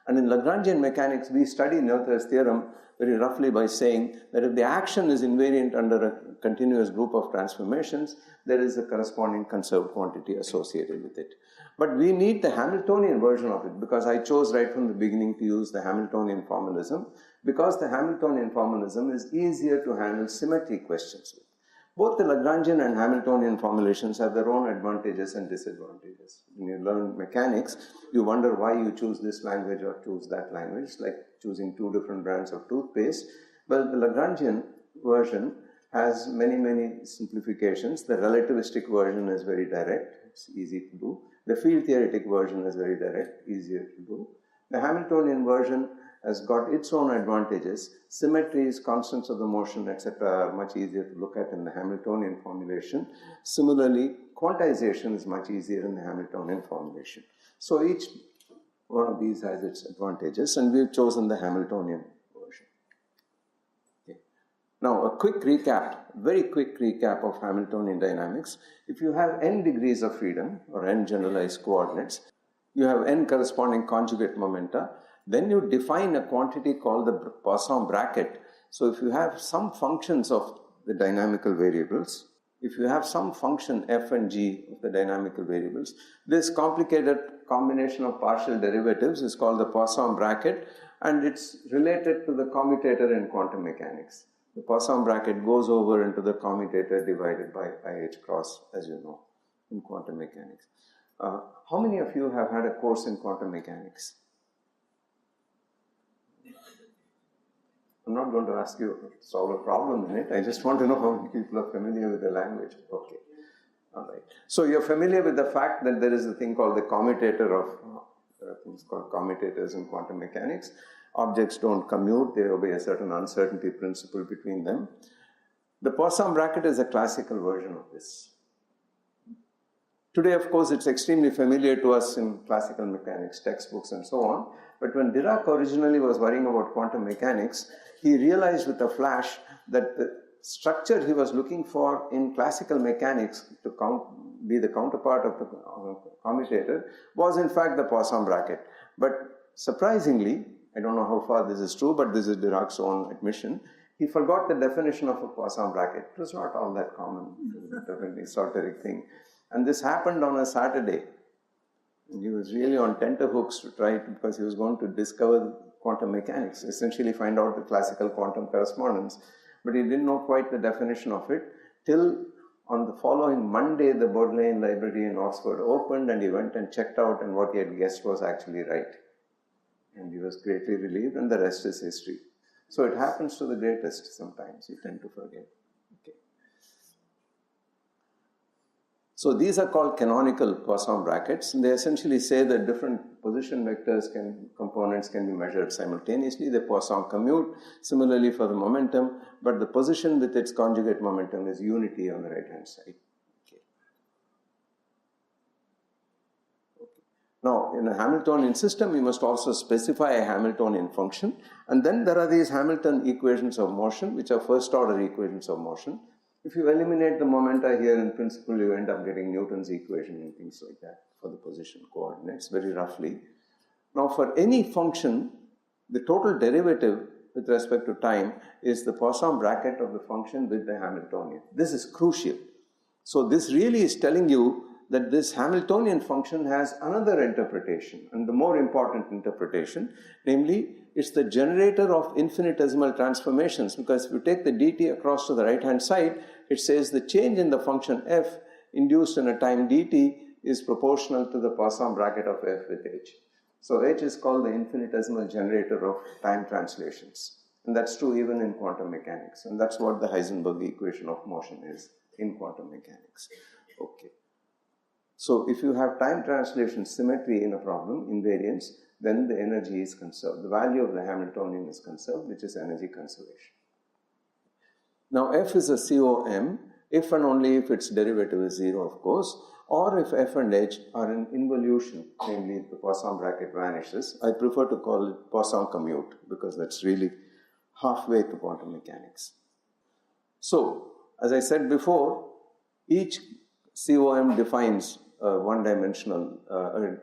And in Lagrangian mechanics, we study Noether's theorem very roughly by saying that if the action is invariant under a continuous group of transformations, there is a corresponding conserved quantity associated with it. But we need the Hamiltonian version of it, because I chose right from the beginning to use the Hamiltonian formalism, because the Hamiltonian formalism is easier to handle symmetry questions with. Both the Lagrangian and Hamiltonian formulations have their own advantages and disadvantages. When you learn mechanics, you wonder why you choose this language or choose that language, like choosing two different brands of toothpaste. Well, the Lagrangian version has many simplifications. The relativistic version is very direct, it's easy to do. The field theoretic version is very direct, easier to do. The Hamiltonian version has got its own advantages. Symmetries, constants of the motion, etc. are much easier to look at in the Hamiltonian formulation. Similarly, quantization is much easier in the Hamiltonian formulation. So each one of these has its advantages, and we've chosen the Hamiltonian version. Okay. Now, a quick recap, very quick recap of Hamiltonian dynamics. If you have n degrees of freedom, or n generalized coordinates, you have n corresponding conjugate momenta, then you define a quantity called the Poisson bracket. So if you have some functions of the dynamical variables, if you have some function f and g of the dynamical variables, this complicated combination of partial derivatives is called the Poisson bracket, and it's related to the commutator in quantum mechanics. The Poisson bracket goes over into the commutator divided by IH cross, as you know, in quantum mechanics. How many of you have had a course in quantum mechanics? I'm not going to ask you to solve a problem in it. I just want to know how many people are familiar with the language. Okay. All right. So you're familiar with the fact that there is a thing called the commutator of, there are things called commutators in quantum mechanics. Objects don't commute, they obey a certain uncertainty principle between them. The Poisson bracket is a classical version of this. Today, of course, it's extremely familiar to us in classical mechanics textbooks and so on. But when Dirac originally was worrying about quantum mechanics, he realized with a flash that the structure he was looking for in classical mechanics to be the counterpart of the commutator was in fact the Poisson bracket. But surprisingly, I don't know how far this is true, but this is Dirac's own admission, he forgot the definition of a Poisson bracket. It was not all that common, it was an esoteric thing. And this happened on a Saturday. And he was really on tenterhooks to try it because he was going to discover quantum mechanics, essentially find out the classical quantum correspondence. But he didn't know quite the definition of it till on the following Monday, the Bodleian Library in Oxford opened and he went and checked out, and what he had guessed was actually right. And he was greatly relieved, and the rest is history. So it happens to the greatest sometimes, you tend to forget. Okay. So these are called canonical Poisson brackets, and they essentially say that different position vectors components can be measured simultaneously. The Poisson commute, similarly for the momentum, but the position with its conjugate momentum is unity on the right hand side. Now, in a Hamiltonian system, you must also specify a Hamiltonian function. And then there are these Hamilton equations of motion, which are first order equations of motion. If you eliminate the momenta here, in principle, you end up getting Newton's equation and things like that for the position coordinates, very roughly. Now, for any function, the total derivative with respect to time is the Poisson bracket of the function with the Hamiltonian. This is crucial. So this really is telling you that this Hamiltonian function has another interpretation, and the more important interpretation, namely, it's the generator of infinitesimal transformations, because if you take the dt across to the right hand side, it says the change in the function f induced in a time dt is proportional to the Poisson bracket of f with h. So h is called the infinitesimal generator of time translations, and that's true even in quantum mechanics, and that's what the Heisenberg equation of motion is in quantum mechanics. Okay. So if you have time translation symmetry in a problem, invariance, then the energy is conserved. The value of the Hamiltonian is conserved, which is energy conservation. Now f is a COM, if and only if its derivative is 0, of course, or if f and h are in involution, namely the Poisson bracket vanishes. I prefer to call it Poisson commute because that's really halfway to quantum mechanics. So, as I said before, each COM defines a one-dimensional,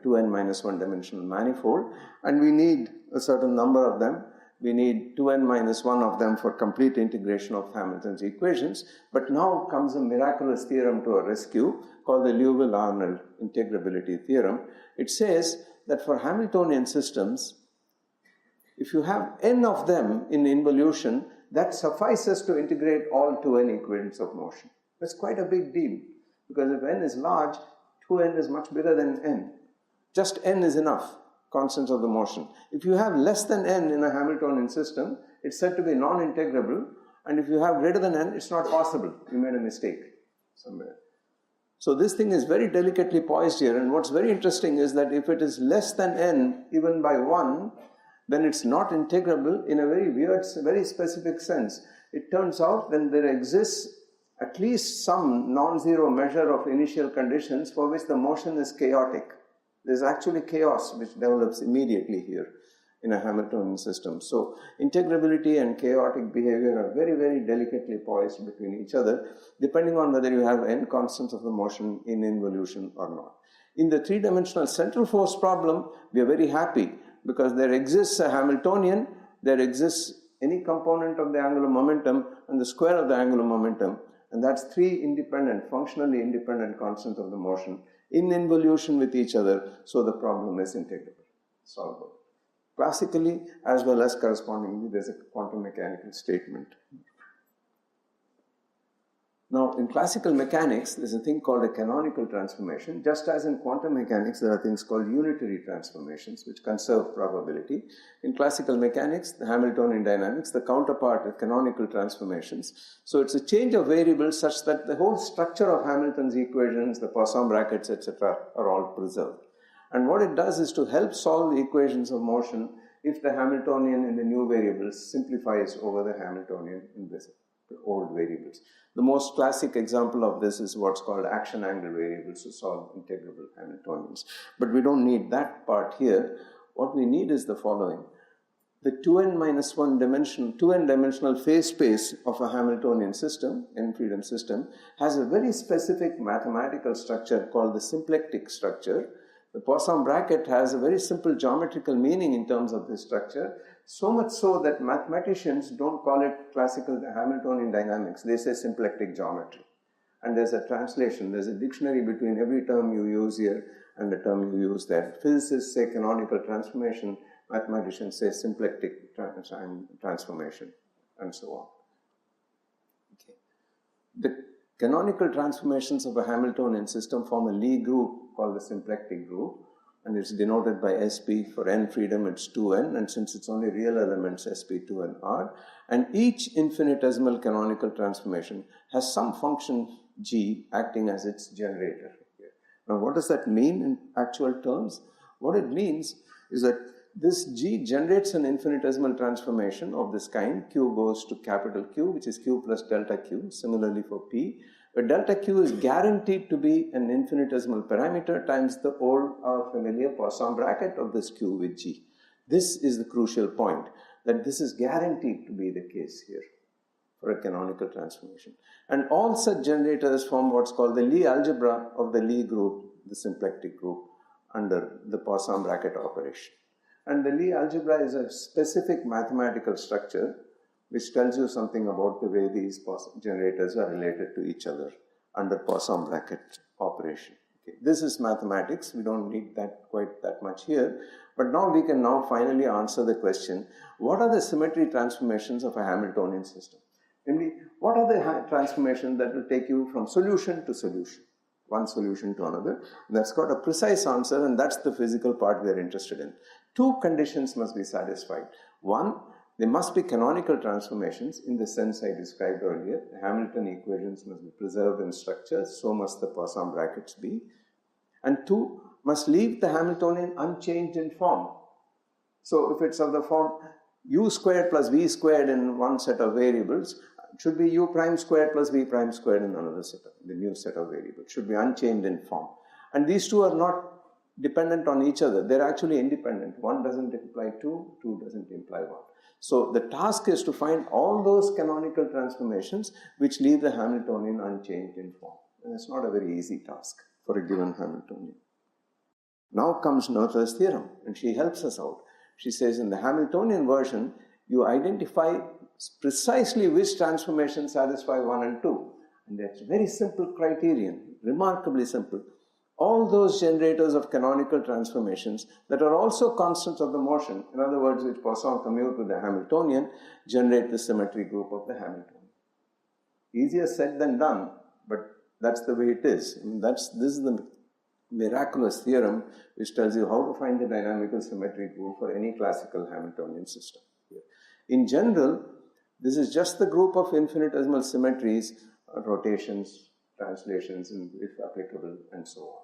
2n minus 1 dimensional manifold, and we need a certain number of them. We need 2n minus 1 of them for complete integration of Hamilton's equations. But now comes a miraculous theorem to our rescue called the Liouville-Arnold integrability theorem. It says that for Hamiltonian systems, if you have n of them in involution, that suffices to integrate all 2n equations of motion. That's quite a big deal, because if n is large, 2n is much bigger than n. Just n is enough, constants of the motion. If you have less than n in a Hamiltonian system, it's said to be non-integrable, and if you have greater than n, it's not possible. You made a mistake somewhere. So this thing is very delicately poised here, and what's very interesting is that if it is less than n, even by 1, then it's not integrable in a very weird, very specific sense. It turns out then there exists at least some non-zero measure of initial conditions for which the motion is chaotic. There's actually chaos which develops immediately here in a Hamiltonian system. So integrability and chaotic behavior are very, very delicately poised between each other, depending on whether you have n constants of the motion in involution or not. In the three-dimensional central force problem, we are very happy because there exists a Hamiltonian, there exists any component of the angular momentum and the square of the angular momentum, and that's three independent, functionally independent constants of the motion in involution with each other, so the problem is integrable, solvable. Classically, as well as correspondingly, there's a quantum mechanical statement. Now, in classical mechanics, there's a thing called a canonical transformation. Just as in quantum mechanics, there are things called unitary transformations, which conserve probability. In classical mechanics, the Hamiltonian dynamics, the counterpart is canonical transformations. So it's a change of variables such that the whole structure of Hamilton's equations, the Poisson brackets, etc., are all preserved. And what it does is to help solve the equations of motion, if the Hamiltonian in the new variables simplifies over the Hamiltonian in the old variables. The most classic example of this is what's called action angle variables to solve integrable Hamiltonians. But we don't need that part here. What we need is the following. The 2n dimensional phase space of a Hamiltonian system, n-freedom system, has a very specific mathematical structure called the symplectic structure. The Poisson bracket has a very simple geometrical meaning in terms of this structure, so much so that mathematicians don't call it classical Hamiltonian dynamics. They say symplectic geometry. And there's a translation, there's a dictionary between every term you use here and the term you use there. Physicists say canonical transformation, mathematicians say symplectic transformation, and so on. Okay. The canonical transformations of a Hamiltonian system form a Lie group called the symplectic group, and it's denoted by SP. For n freedom, it's 2n, and since it's only real elements, SP, 2n, r. And each infinitesimal canonical transformation has some function g acting as its generator. Now, what does that mean in actual terms? What it means is that this G generates an infinitesimal transformation of this kind. Q goes to capital Q, which is Q plus delta Q. Similarly for P, where delta Q is guaranteed to be an infinitesimal parameter times the old familiar Poisson bracket of this Q with G. This is the crucial point, that this is guaranteed to be the case here for a canonical transformation. And all such generators form what's called the Lie algebra of the Lie group, the symplectic group, under the Poisson bracket operation. And the Lie algebra is a specific mathematical structure which tells you something about the way these generators are related to each other under Poisson bracket operation. Okay. This is mathematics. We don't need that quite that much here. But now we can finally answer the question, what are the symmetry transformations of a Hamiltonian system? Namely, what are the transformations that will take you from solution to solution, one solution to another? That's got a precise answer, and that's the physical part we are interested in. Two conditions must be satisfied. One, there must be canonical transformations in the sense I described earlier. The Hamilton equations must be preserved in structure, so must the Poisson brackets be. And two, must leave the Hamiltonian unchanged in form. So if it's of the form u squared plus v squared in one set of variables, it should be u prime squared plus v prime squared in another set of, the new set of variables. It should be unchanged in form. And these two are not dependent on each other. They're actually independent. One doesn't imply two, two doesn't imply one. So the task is to find all those canonical transformations which leave the Hamiltonian unchanged in form. And it's not a very easy task for a given Hamiltonian. Now comes Noether's theorem, and she helps us out. She says in the Hamiltonian version, you identify precisely which transformations satisfy 1 and 2. And that's a very simple criterion, remarkably simple. All those generators of canonical transformations that are also constants of the motion, in other words, which Poisson commute with the Hamiltonian, generate the symmetry group of the Hamiltonian. Easier said than done, but that's the way it is. I mean, this is the miraculous theorem which tells you how to find the dynamical symmetry group for any classical Hamiltonian system. In general, this is just the group of infinitesimal symmetries, rotations, translations, if applicable, and so on.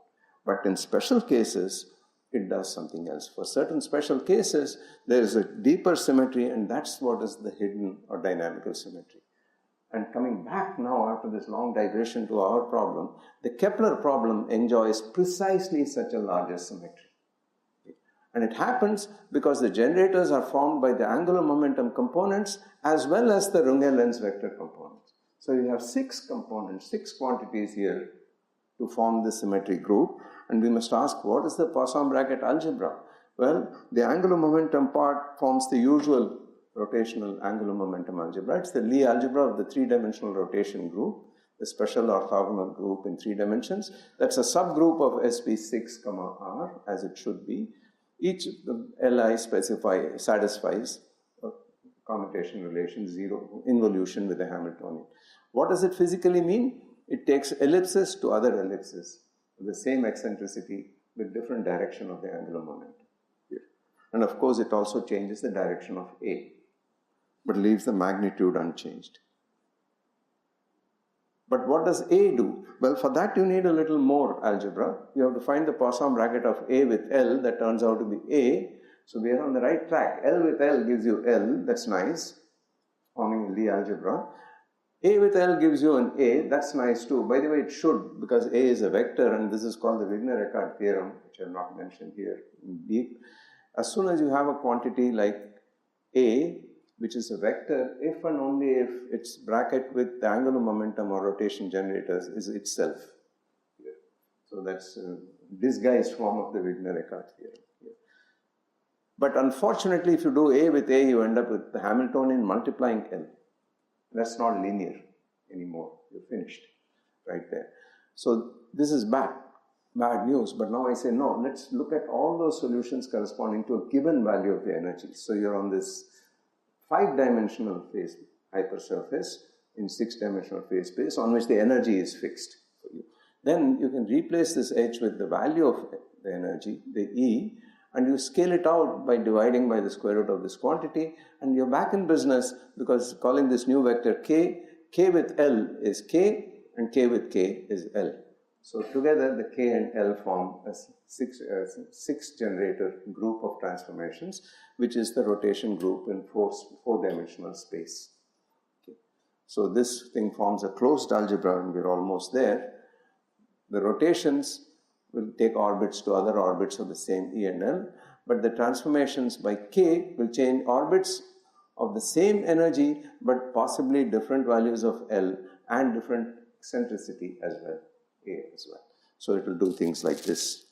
But in special cases, it does something else. For certain special cases, there is a deeper symmetry, and that's what is the hidden or dynamical symmetry. And coming back now after this long digression to our problem, the Kepler problem enjoys precisely such a larger symmetry. And it happens because the generators are formed by the angular momentum components as well as the Runge-Lenz vector components. So you have 6 components, 6 quantities here to form the symmetry group. And we must ask, what is the Poisson bracket algebra? Well, the angular momentum part forms the usual rotational angular momentum algebra. It's the Lie algebra of the 3-dimensional rotation group, the special orthogonal group in 3 dimensions. That's a subgroup of SP6, R, as it should be. Each Li satisfies a commutation relation 0 involution with the Hamiltonian. What does it physically mean? It takes ellipses to other ellipses with the same eccentricity with different direction of the angular momentum. Here. And of course, it also changes the direction of A, but leaves the magnitude unchanged. But what does A do? Well, for that you need a little more algebra. You have to find the Poisson bracket of A with L that turns out to be A. So we are on the right track. L with L gives you L, that's nice, forming Lie algebra. A with L gives you an A, that's nice too. By the way, it should, because A is a vector, and this is called the Wigner theorem, which I have not mentioned here in deep. As soon as you have a quantity like A, which is a vector, if and only if its bracket with the angular momentum or rotation generators is itself. So that's a disguised form of the Wigner-Eckhart theorem. But unfortunately, if you do A with A, you end up with the Hamiltonian multiplying L. That's not linear anymore. You're finished right there. So this is bad news. But now I say, no, let's look at all those solutions corresponding to a given value of the energy. So you're on this 5-dimensional phase hypersurface in 6-dimensional phase space on which the energy is fixed for you. Then you can replace this H with the value of the energy, the E, and you scale it out by dividing by the square root of this quantity, and you're back in business, because calling this new vector K, K with L is K, and K with K is L. So together the K and L form a six-generator group of transformations, which is the rotation group in four-dimensional space. Okay. So this thing forms a closed algebra, and we're almost there. The rotations will take orbits to other orbits of the same E and L, but the transformations by K will change orbits of the same energy, but possibly different values of L and different eccentricity as well, A as well. So it will do things like this.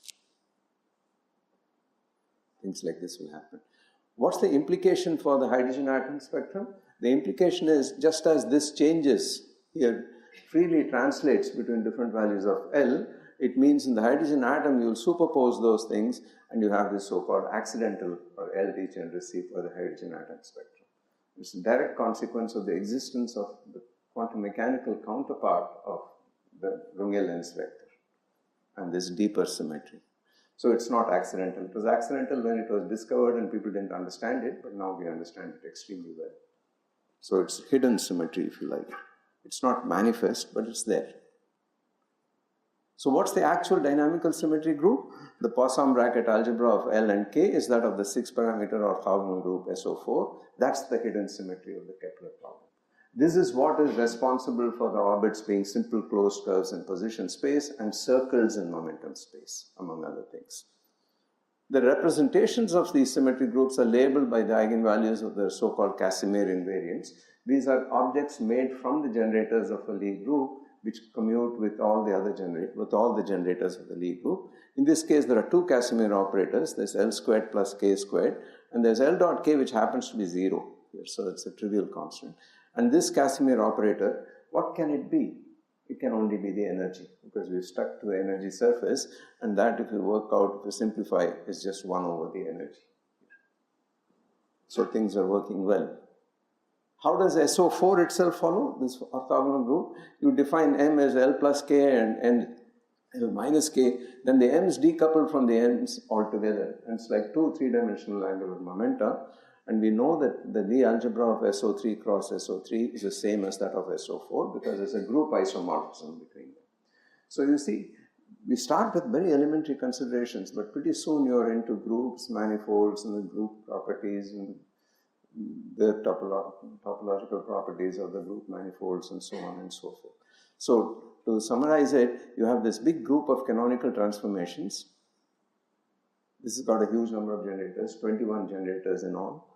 Things like this will happen. What's the implication for the hydrogen atom spectrum? The implication is, just as this changes here, freely translates between different values of L, it means in the hydrogen atom you will superpose those things and you have this so-called accidental or L degeneracy for the hydrogen atom spectrum. It's a direct consequence of the existence of the quantum mechanical counterpart of the Runge-Lenz vector and this deeper symmetry. So it's not accidental. It was accidental when it was discovered and people didn't understand it, but now we understand it extremely well. So it's hidden symmetry, if you like. It's not manifest, but it's there. So what's the actual dynamical symmetry group? The Poisson bracket algebra of L and K is that of the 6-parameter orthogonal group SO4. That's the hidden symmetry of the Kepler problem. This is what is responsible for the orbits being simple closed curves in position space and circles in momentum space, among other things. The representations of these symmetry groups are labeled by the eigenvalues of the so-called Casimir invariants. These are objects made from the generators of a Lie group, which commute with all the generators of the Lie group. In this case, there are two Casimir operators. There's L squared plus K squared, and there's L dot K, which happens to be 0 here, so it's a trivial constant. And this Casimir operator, what can it be? It can only be the energy, because we've stuck to the energy surface, and that, if you work out, if you simplify, is just 1 over the energy. So things are working well. How does SO4 itself follow this orthogonal group? You define M as L plus K and L minus K, then the M's decoupled from the N's altogether. And it's like 2 3-dimensional angular momenta. And we know that the Lie algebra of SO3 cross SO3 is the same as that of SO4 because there's a group isomorphism between them. So you see, we start with very elementary considerations, but pretty soon you're into groups, manifolds, and the group properties, and the topological properties of the group manifolds, and so on and so forth. So to summarize it, you have this big group of canonical transformations. This has got a huge number of generators, 21 generators in all.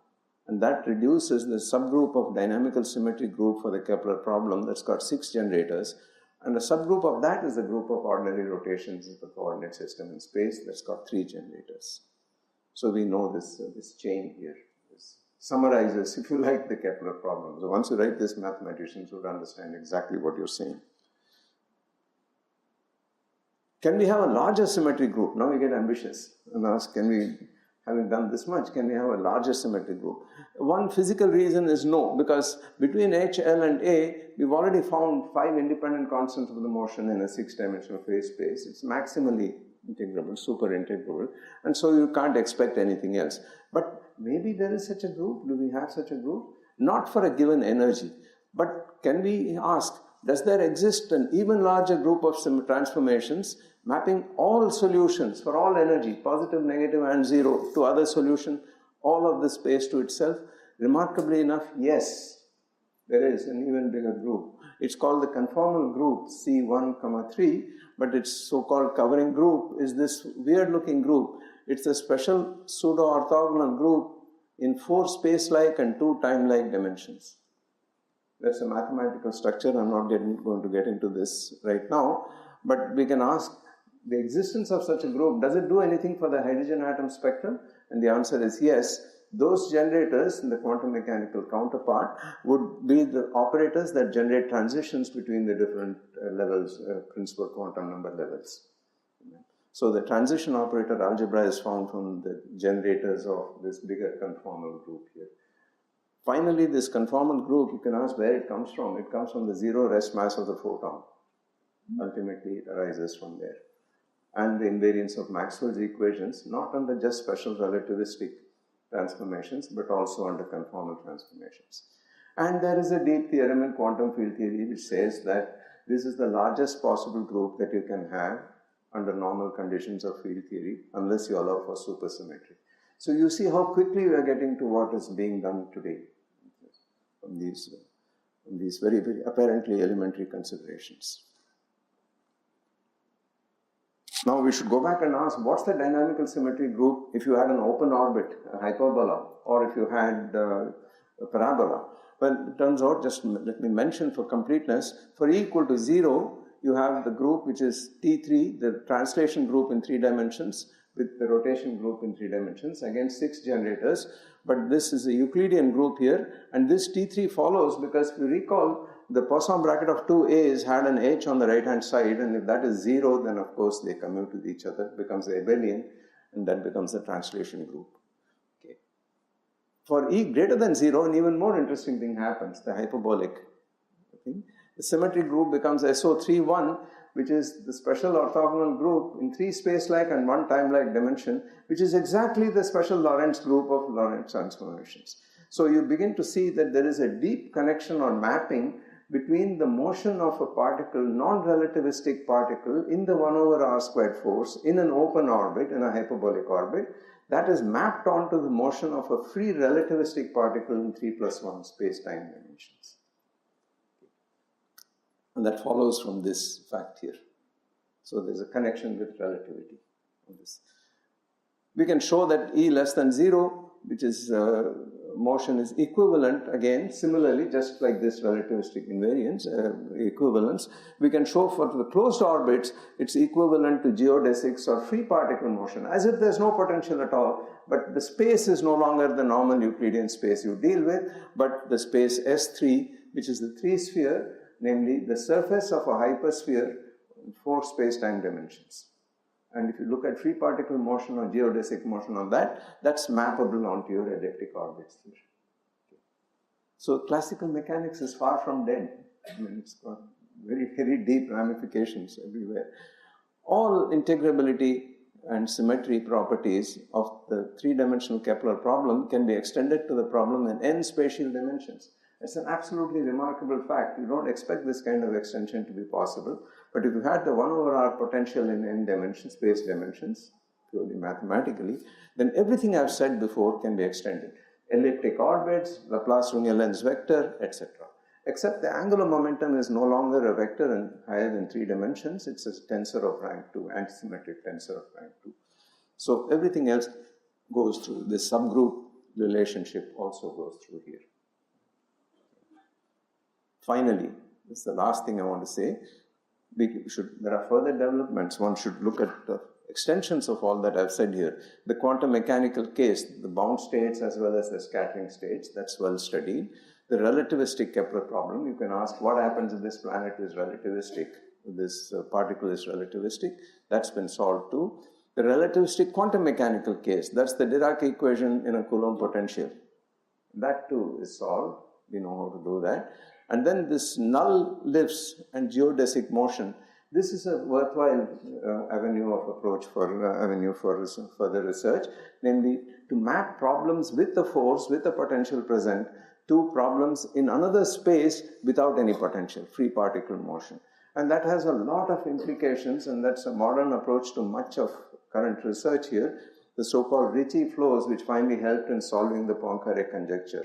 And that reduces the subgroup of dynamical symmetry group for the Kepler problem that's got 6 generators. And a subgroup of that is a group of ordinary rotations of the coordinate system in space that's got 3 generators. So we know this chain here. Summarizes, if you like, the Kepler problem. So once you write this, mathematicians would understand exactly what you're saying. Can we have a larger symmetry group? Now we get ambitious and ask, having done this much, can we have a larger symmetry group? One physical reason is no, because between H, L, and A, we've already found 5 independent constants of the motion in a 6-dimensional phase space. It's maximally integrable, super integrable, and so you can't expect anything else. But maybe there is such a group. Do we have such a group? Not for a given energy, but can we ask, does there exist an even larger group of transformations mapping all solutions for all energy, positive, negative, and zero, to other solution, all of the space to itself. Remarkably enough, yes, there is an even bigger group. It's called the conformal group C1, 3, but its so-called covering group is this weird-looking group. It's a special pseudo-orthogonal group in 4 space-like and 2 time-like dimensions. That's a mathematical structure. I'm not going to get into this right now, but we can ask the existence of such a group, does it do anything for the hydrogen atom spectrum? And the answer is yes. Those generators in the quantum mechanical counterpart would be the operators that generate transitions between the different levels, principal quantum number levels. So the transition operator algebra is found from the generators of this bigger conformal group here. Finally, this conformal group, you can ask where it comes from. It comes from the zero rest mass of the photon. Ultimately, it arises from there. And the invariance of Maxwell's equations, not under just special relativistic transformations, but also under conformal transformations. And there is a deep theorem in quantum field theory which says that this is the largest possible group that you can have under normal conditions of field theory, unless you allow for supersymmetry. So you see how quickly we are getting to what is being done today from these very, very apparently elementary considerations. Now we should go back and ask, what's the dynamical symmetry group if you had an open orbit, a hyperbola, or if you had a parabola? Well, it turns out, just let me mention for completeness, for E equal to 0, you have the group which is T3, the translation group in 3 dimensions, with the rotation group in 3 dimensions, again 6 generators. But this is a Euclidean group here, and this T3 follows because if you recall, the Poisson bracket of 2 A's had an H on the right hand side, and if that is 0, then of course they commute with each other, becomes a abelian, and that becomes the translation group. Okay. For E greater than 0, an even more interesting thing happens, the hyperbolic. Okay. The symmetry group becomes SO31, which is the special orthogonal group in 3 space-like and 1 time-like dimension, which is exactly the special Lorentz group of Lorentz transformations. So you begin to see that there is a deep connection or mapping between the motion of a particle, non-relativistic particle, in the 1 over r squared force in an open orbit, in a hyperbolic orbit, that is mapped onto the motion of a free relativistic particle in 3+1 space-time dimensions. And that follows from this fact here. So there's a connection with relativity on this. We can show that E less than 0, which is motion is equivalent, again, similarly, just like this relativistic invariance, equivalence, we can show for the closed orbits, it's equivalent to geodesics or free particle motion, as if there's no potential at all, but the space is no longer the normal Euclidean space you deal with, but the space S3, which is the 3-sphere, namely the surface of a hypersphere in 4 space-time dimensions. And if you look at free particle motion or geodesic motion on that, that's mappable onto your elliptic orbits here. Okay. So classical mechanics is far from dead. I mean, it's got very, very deep ramifications everywhere. All integrability and symmetry properties of the 3-dimensional Kepler problem can be extended to the problem in n spatial dimensions. It's an absolutely remarkable fact. You don't expect this kind of extension to be possible. But if you had the 1 over r potential in n dimensions, space dimensions, purely mathematically, then everything I've said before can be extended. Elliptic orbits, Laplace-Runge lens vector, etc. Except the angular momentum is no longer a vector and higher than 3 dimensions. It's a tensor of rank 2, antisymmetric tensor of rank 2. So everything else goes through. This subgroup relationship also goes through here. Finally, this is the last thing I want to say. There are further developments. One should look at the extensions of all that I've said here. The quantum mechanical case, the bound states as well as the scattering states, that's well studied. The relativistic Kepler problem, you can ask what happens if this planet is relativistic, this particle is relativistic. That's been solved too. The relativistic quantum mechanical case, that's the Dirac equation in a Coulomb potential. That too is solved. We know how to do that. And then this null lifts and geodesic motion. This is a worthwhile avenue of approach for further research, namely to map problems with the force, with the potential present, to problems in another space without any potential, free particle motion. And that has a lot of implications, and that's a modern approach to much of current research here. The so-called Ricci flows, which finally helped in solving the Poincare conjecture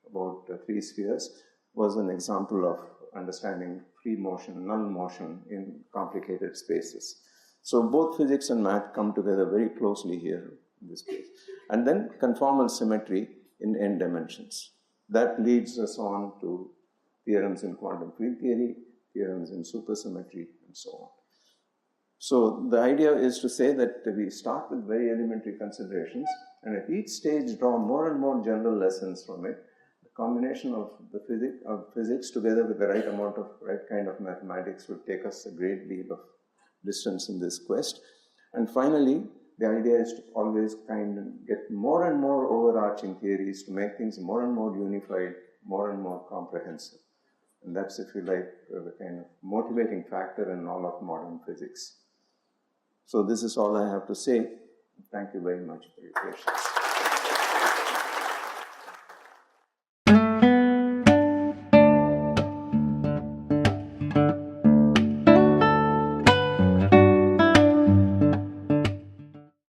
about free spheres, was an example of understanding free motion, null motion in complicated spaces. So both physics and math come together very closely here in this case. And then conformal symmetry in n dimensions. That leads us on to theorems in quantum field theory, theorems in supersymmetry, and so on. So the idea is to say that we start with very elementary considerations, and at each stage draw more and more general lessons from it. The combination of the physics together with the right kind of mathematics will take us a great deal of distance in this quest. And finally, the idea is to always kind of get more and more overarching theories to make things more and more unified, more and more comprehensive. And that's, if you like, the kind of motivating factor in all of modern physics. So this is all I have to say. Thank you very much for your patience.